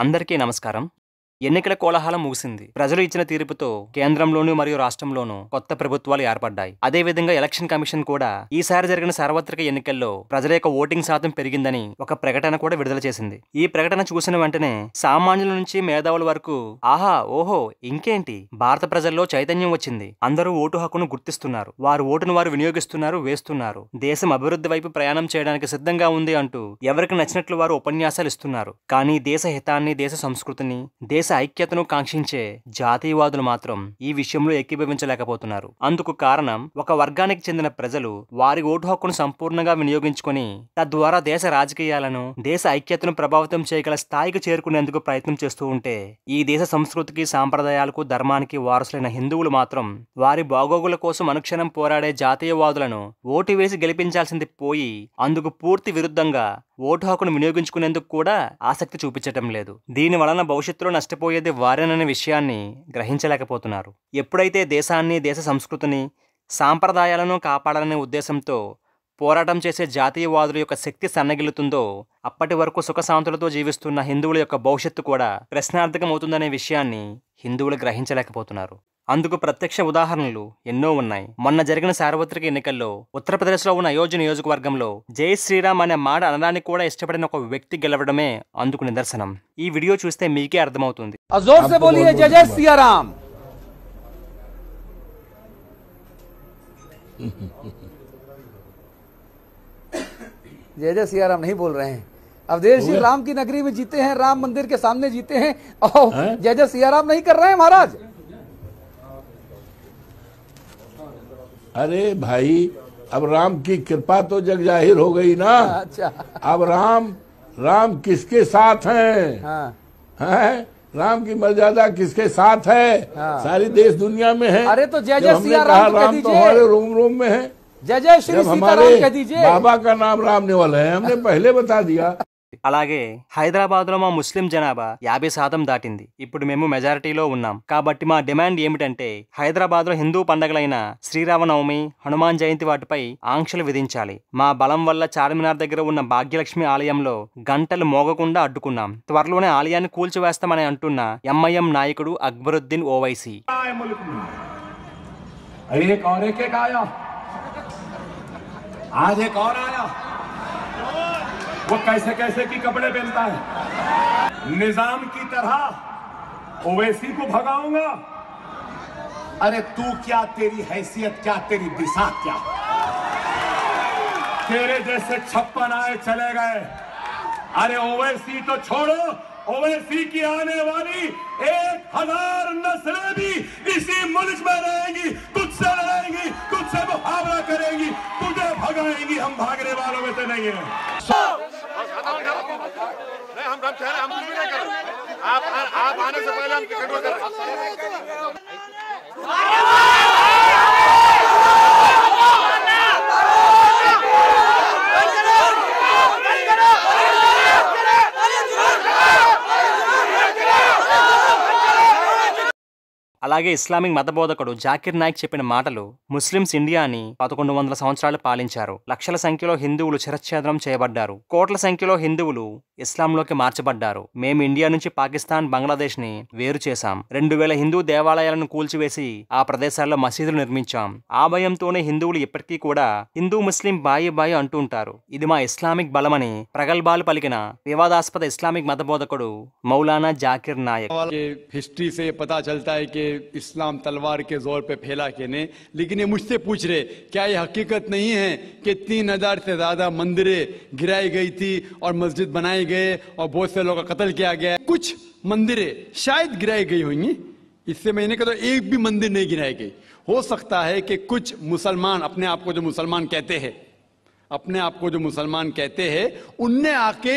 అందరికీ నమస్కారం. ఎన్నికల కోలాహలం ముగిసింది. ప్రజలు ఇచ్చిన తీర్పుతో కేంద్రంలోనూ మరియు రాష్ట్రంలోనూ కొత్త ప్రభుత్వాలు ఏర్పడ్డాయి. అదేవిధంగా ఎలక్షన్ కమిషన్ కూడా ఈసారి జరిగిన సార్వత్రిక ఎన్నికల్లో ప్రజల యొక్క ఓటింగ్ శాతం పెరిగిందని ఒక ప్రకటన కూడా విడుదల చేసింది. ఈ ప్రకటన చూసిన వెంటనే సామాన్యుల నుంచి మేధావుల వరకు ఆహా ఓహో ఇంకేంటి, భారత ప్రజల్లో చైతన్యం వచ్చింది, అందరూ ఓటు హక్కును గుర్తిస్తున్నారు, వారు ఓటును వారు వినియోగిస్తున్నారు, వేస్తున్నారు, దేశం అభివృద్ధి వైపు ప్రయాణం చేయడానికి సిద్ధంగా ఉంది అంటూ ఎవరికి నచ్చినట్లు వారు ఉపన్యాసాలు ఇస్తున్నారు. కానీ దేశ హితాన్ని, దేశ సంస్కృతిని, దేశ ఐక్యతను కాంక్షించే జాతీయవాదులు మాత్రం ఈ విషయంలో ఏకీభవించలేకపోతున్నారు. అందుకు కారణం ఒక వర్గానికి చెందిన ప్రజలు వారి ఓటు హక్కును సంపూర్ణంగా వినియోగించుకొని తద్వారా దేశ రాజకీయాలను, దేశ ఐక్యతను ప్రభావితం చేయగల స్థాయికి చేరుకునేందుకు ప్రయత్నం చేస్తూ ఉంటే ఈ దేశ సంస్కృతికి, సాంప్రదాయాలకు, ధర్మానికి వారసులైన హిందువులు మాత్రం వారి బాగోగుల కోసం అనుక్షణం పోరాడే జాతీయవాదులను ఓటు వేసి గెలిపించాల్సింది పోయి అందుకు పూర్తి విరుద్ధంగా ఓటు హక్కును వినియోగించుకునేందుకు కూడా ఆసక్తి చూపించటం లేదు. దీని వలన భవిష్యత్తులో నష్టపోయేది వారేననే విషయాన్ని గ్రహించలేకపోతున్నారు. ఎప్పుడైతే దేశాన్ని, దేశ సంస్కృతిని, సాంప్రదాయాలను కాపాడాలనే ఉద్దేశంతో పోరాటం చేసే జాతీయవాదుల యొక్క శక్తి సన్నగిల్లుతుందో అప్పటి వరకు సుఖశాంతులతో జీవిస్తున్న హిందువుల యొక్క భవిష్యత్తు కూడా ప్రశ్నార్థకమవుతుందనే విషయాన్ని హిందువులు గ్రహించలేకపోతున్నారు. అందుకు ప్రత్యక్ష ఉదాహరణలు ఎన్నో ఉన్నాయి. మొన్న జరిగిన సార్వత్రిక ఎన్నికల్లో ఉత్తరప్రదేశ్లో ఉన్న అయోధ్య నియోజకవర్గంలో జై శ్రీరామ్ అనే మాట అనడానికి కూడా ఇష్టపడిన ఒక వ్యక్తి గెలవడమే అందుకు నిదర్శనం. ఈ వీడియో చూస్తే మీకే అర్థమవుతుంది. जय जय सिया राम नहीं बोल रहे हैं। अब देश श्री राम की नगरी में जीते हैं, राम मंदिर के सामने जीते हैं और जय जय सिया राम नहीं कर रहे हैं महाराज। अरे भाई, अब राम की कृपा तो जग जाहिर हो गई ना। अच्छा, अब राम किसके साथ हैं? हाँ। हैं? राम की मर्यादा किसके साथ है? हाँ। सारी देश दुनिया में है। अरे तो जय जय सिया राम कह राम तो दीजिए। हमारे रोम रोम में है। जय जय श्री सीताराम कह दीजिए। बाबा का नाम राम नेवल है, हमने पहले बता दिया। అలాగే హైదరాబాద్లో మా ముస్లిం జనాభా 50% దాటింది. ఇప్పుడు మేము మెజారిటీలో ఉన్నాం. కాబట్టి మా డిమాండ్ ఏమిటంటే హైదరాబాద్లో హిందూ పండుగలైన శ్రీరామనవమి, హనుమాన్ జయంతి వాటిపై ఆంక్షలు విధించాలి. మా బలం వల్ల చార్మినార్ దగ్గర ఉన్న భాగ్యలక్ష్మి ఆలయంలో గంటలు మోగకుండా అడ్డుకున్నాం. త్వరలోనే ఆలయాన్ని కూల్చివేస్తామని అంటున్న ఎంఐఎం నాయకుడు అక్బరుద్దీన్ ఓవైసీ. वो कैसे कैसे की कपड़े पहनता है, निजाम की तरह ओवैसी को भगाऊंगा। अरे तू क्या, तेरी हैसियत क्या, तेरी दिशा क्या? तेरे जैसे 56 आए चले गए। अरे ओवैसी तो छोड़ो, ओवैसी की आने वाली 1000 नस्लें भी इसी मुल्क में रहेंगी, तुझसे रहेंगी, तुझसे मुकाबला करेंगी, तुझे भगाएंगी। हम भागने वालों में से नहीं है। हम कुछ भी नहीं कर रहे। आप आने से पहले हम कंट्रोल कर रहे हैं। అలాగే ఇస్లామిక్ మతబోధకుడు జాకిర్ నాయక్ చెప్పిన మాటలు ముస్లిమ్స్ ఇండియాని 1100 సంవత్సరాలు పాలించారు. లక్షల సంఖ్యలో హిందువులు శిరచ్ఛేదనం చేయబడ్డారు. కోట్ల సంఖ్యలో హిందువులు ఇస్లాంలోకి మార్చబడ్డారు. మేము ఇండియా నుంచి పాకిస్తాన్, బంగ్లాదేశ్ ని వేరు చేశాం. 2000 హిందూ దేవాలయాలను కూల్చివేసి ఆ ప్రదేశాల్లో మసీదులు నిర్మించాం. ఆ భయంతోనే హిందువులు ఇప్పటికీ కూడా హిందూ ముస్లిం బాయి బాయి అంటూ ఉంటారు. ఇది మా ఇస్లామిక్ బలమని ప్రగల్భాలు పలికిన వివాదాస్పద ఇస్లామిక్ మతబోధకుడు మౌలానా జాకిర్ నాయక్. हिस्ट्री से पता चलता है कि इस्लाम तलवार के जोर पे फैला कि नहीं, लेकिन ये मुझसे पूछ रहे क्या ये हकीकत नहीं है कि 3000 से ज्यादा मंदिरें गिराई गई थी और मस्जिद बनाए गए और बहुत से लोगों का कत्ल किया गया। कुछ मंदिरें शायद गिराई गई होंगी, इससे मैंने कहा तो एक भी मंदिर नहीं गिराई गई। हो सकता है कि कुछ मुसलमान अपने आप को जो मुसलमान कहते हैं उनने आके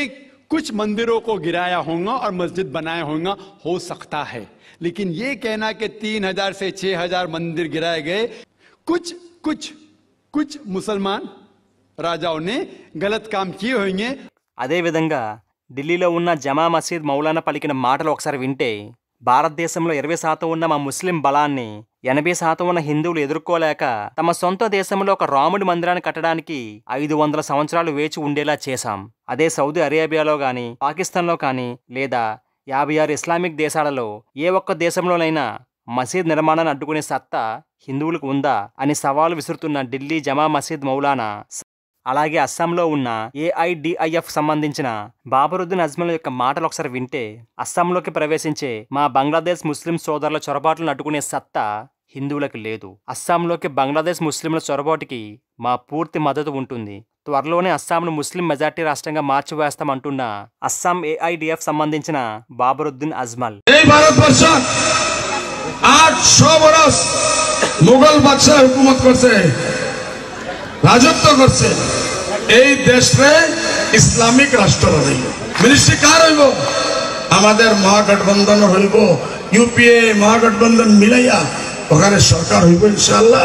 कुछ मंदिरों को गिराया होगा और मस्जिद बनाया होगा, हो सकता है। लेकिन ये कहना कि 3000 से 6000 मंदिर गिराए गए, कुछ मुसलमान राजाओं ने गलत काम किए होंगे। అదే విధంగా ఢిల్లీలో ఉన్న జమా మసీద్ మౌలానా పలికిన మాటలు ఒకసారి వింటే భారతదేశంలో 20% ఉన్న మా ముస్లిం బలాన్ని 80% ఉన్న హిందువులు ఎదుర్కోలేక తమ సొంత దేశంలో ఒక రాముడి మందిరాన్ని కట్టడానికి 500 సంవత్సరాలు వేచి ఉండేలా చేశాం. అదే సౌదీ అరేబియాలో గాని, పాకిస్తాన్లో కానీ లేదా 56 ఇస్లామిక్ దేశాలలో ఏ ఒక్క దేశంలోనైనా మసీద్ నిర్మాణాన్ని అడ్డుకునే సత్తా హిందువులకు ఉందా అని సవాలు విసురుతున్న ఢిల్లీ జమా మసీద్ మౌలానా, అలాగే అస్సాంలో ఉన్న AIDIF సంబంధించిన బాబరుద్దీన్ అజ్మల్ యొక్క మాటలు ఒకసారి వింటే, అస్సాంలోకి ప్రవేశించే మా బంగ్లాదేశ్ ముస్లిం సోదరుల చొరబాట్లను అడ్డుకునే సత్తా హిందువులకు లేదు. అస్సాంలోకి బంగ్లాదేశ్ ముస్లింల చొరబాటుకి మా పూర్తి మద్దతు ఉంటుంది. త్వరలోనే అస్సాంను ముస్లిం మెజార్టీ రాష్ట్రంగా మార్చివేస్తామంటున్న అస్సాం AIDF సంబంధించిన బాబరుద్దీన్ అజ్మల్. মুঘল বাদশাহ হুকুমত করছে, রাজত্ব করছে, এই দেশে ইসলামিক রাষ্ট্র হইব। মিনিস্ট্রি কার হইব? আমাদের মহাগঠবন্ধন হইব, ইউপিএ মহাগঠবন্ধন মিলাইয়া ওখানে সরকার হইব ইনশাআল্লাহ।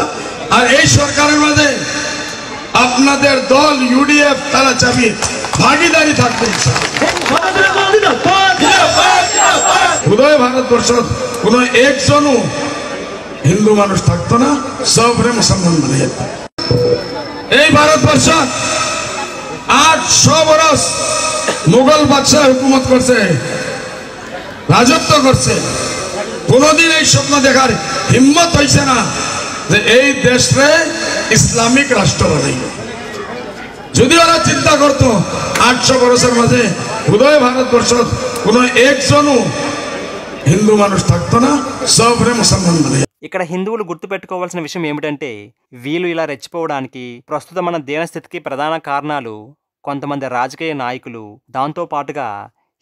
আর এই সরকারের মধ্যে আপনাদের দল UDF তারা চাবি ভাগিদারি থাকবে উদয় ভারতবর্ষ কোন একজনও হিন্দু মানুষ থাকতো না, সবরে মুসলমান বানিয়ে যেত। এই ভারতবর্ষ 800 বছর মুঘল বাদশাহ হুকুমত করছে, রাজত্ব করছে, কোনদিন এই স্বপ্ন দেখার হিম্মত হয়েছে না যে এই দেশে ইসলামিক রাষ্ট্র বানাইব। যদি ওরা চিন্তা করত 800 বছরের মাঝে উদয় ভারতবর্ষ কোন একজনও హిందూ মানুষ থাকতো না, సోబరే ముసల్మాన్ బనే. ఇక్కడ హిందువులు గుర్తుపెట్టుకోవాల్సిన విషయం ఏమిటంటే, వీళ్ళు ఇలా రెచ్చిపోవడానికి ప్రస్తుతం మన దీనస్థితికి ప్రధాన కారణాలు కొంతమంది రాజకీయ నాయకులు, దాంతో పాటుగా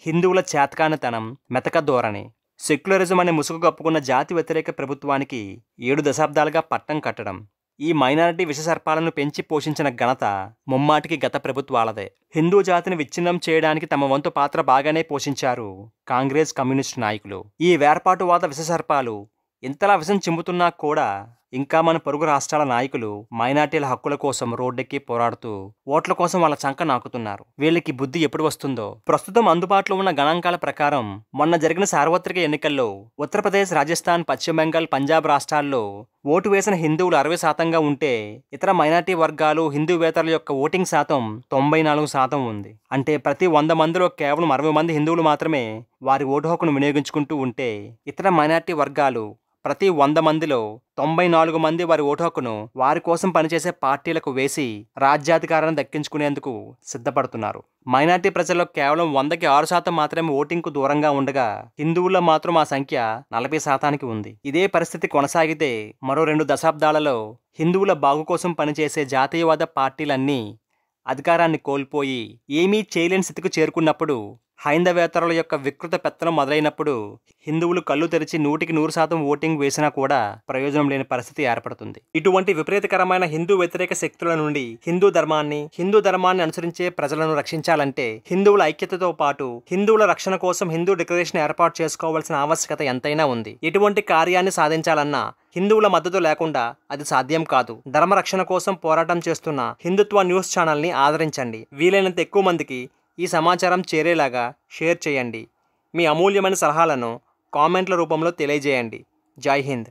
హిందువుల చేతకానితనం, మెతక ధోరణి. సెక్యులరిజం అనే ముసుగు కప్పుకున్న జాతి వ్యతిరేక ప్రభుత్వానికి 7 దశాబ్దాలుగా పట్టం కట్టడం, ఈ మైనారిటీ విషసర్పాలను పెంచి పోషించిన ఘనత ముమ్మాటికి గత ప్రభుత్వాలదే. హిందూ జాతిని విచ్ఛిన్నం చేయడానికి తమ వంతు పాత్ర బాగానే పోషించారు కాంగ్రెస్, కమ్యూనిస్టు నాయకులు. ఈ వేర్పాటువాద విషసర్పాలు ఇంతలా విషం చిమ్ముతున్నా కూడా ఇంకా మన పొరుగు రాష్ట్రాల నాయకులు మైనార్టీల హక్కుల కోసం రోడ్డెక్కి పోరాడుతూ ఓట్ల కోసం వాళ్ళ చంక నాకుతున్నారు. వీళ్ళకి బుద్ధి ఎప్పుడు వస్తుందో. ప్రస్తుతం అందుబాటులో ఉన్న గణాంకాల ప్రకారం మొన్న జరిగిన సార్వత్రిక ఎన్నికల్లో ఉత్తరప్రదేశ్, రాజస్థాన్, పశ్చిమ బెంగాల్, పంజాబ్ రాష్ట్రాల్లో ఓటు వేసిన హిందువులు 60% ఉంటే, ఇతర మైనార్టీ వర్గాలు, హిందూవేతరుల యొక్క ఓటింగ్ శాతం 94% ఉంది. అంటే ప్రతి 100 మందిలో కేవలం 60 మంది హిందువులు మాత్రమే వారి ఓటు హక్కును వినియోగించుకుంటూ ఉంటే, ఇతర మైనార్టీ వర్గాలు ప్రతి 100 మందిలో 94 మంది వారి ఓటు హక్కును వారి కోసం పనిచేసే పార్టీలకు వేసి రాజ్యాధికారాన్ని దక్కించుకునేందుకు సిద్ధపడుతున్నారు. మైనార్టీ ప్రజల్లో కేవలం 100కి 6% మాత్రమే ఓటింగ్కు దూరంగా ఉండగా, హిందువుల్లో మాత్రం ఆ సంఖ్య 40% ఉంది. ఇదే పరిస్థితి కొనసాగితే మరో 2 దశాబ్దాలలో హిందువుల బాగు కోసం పనిచేసే జాతీయవాద పార్టీలన్నీ అధికారాన్ని కోల్పోయి ఏమీ చేయలేని స్థితికి చేరుకున్నప్పుడు, హైందవేతరుల యొక్క వికృత పెత్తనం మొదలైనప్పుడు హిందువులు కళ్ళు తెరిచి 100% ఓటింగ్ వేసినా కూడా ప్రయోజనం లేని పరిస్థితి ఏర్పడుతుంది. ఇటువంటి విపరీతకరమైన హిందూ వ్యతిరేక శక్తుల నుండి హిందూ ధర్మాన్ని అనుసరించే ప్రజలను రక్షించాలంటే హిందువుల ఐక్యతతో పాటు హిందువుల రక్షణ కోసం హిందూ డిక్లరేషన్ ఏర్పాటు చేసుకోవాల్సిన ఆవశ్యకత ఎంతైనా ఉంది. ఇటువంటి కార్యాన్ని సాధించాలన్నా హిందువుల మద్దతు లేకుండా అది సాధ్యం కాదు. ధర్మరక్షణ కోసం పోరాటం చేస్తున్న హిందుత్వ న్యూస్ ఛానల్ని ఆదరించండి. వీలైనంత ఎక్కువ మందికి ఈ సమాచారం చేరేలాగా షేర్ చేయండి. మీ అమూల్యమైన సలహాలను కామెంట్ల రూపంలో తెలియజేయండి. జై హింద్.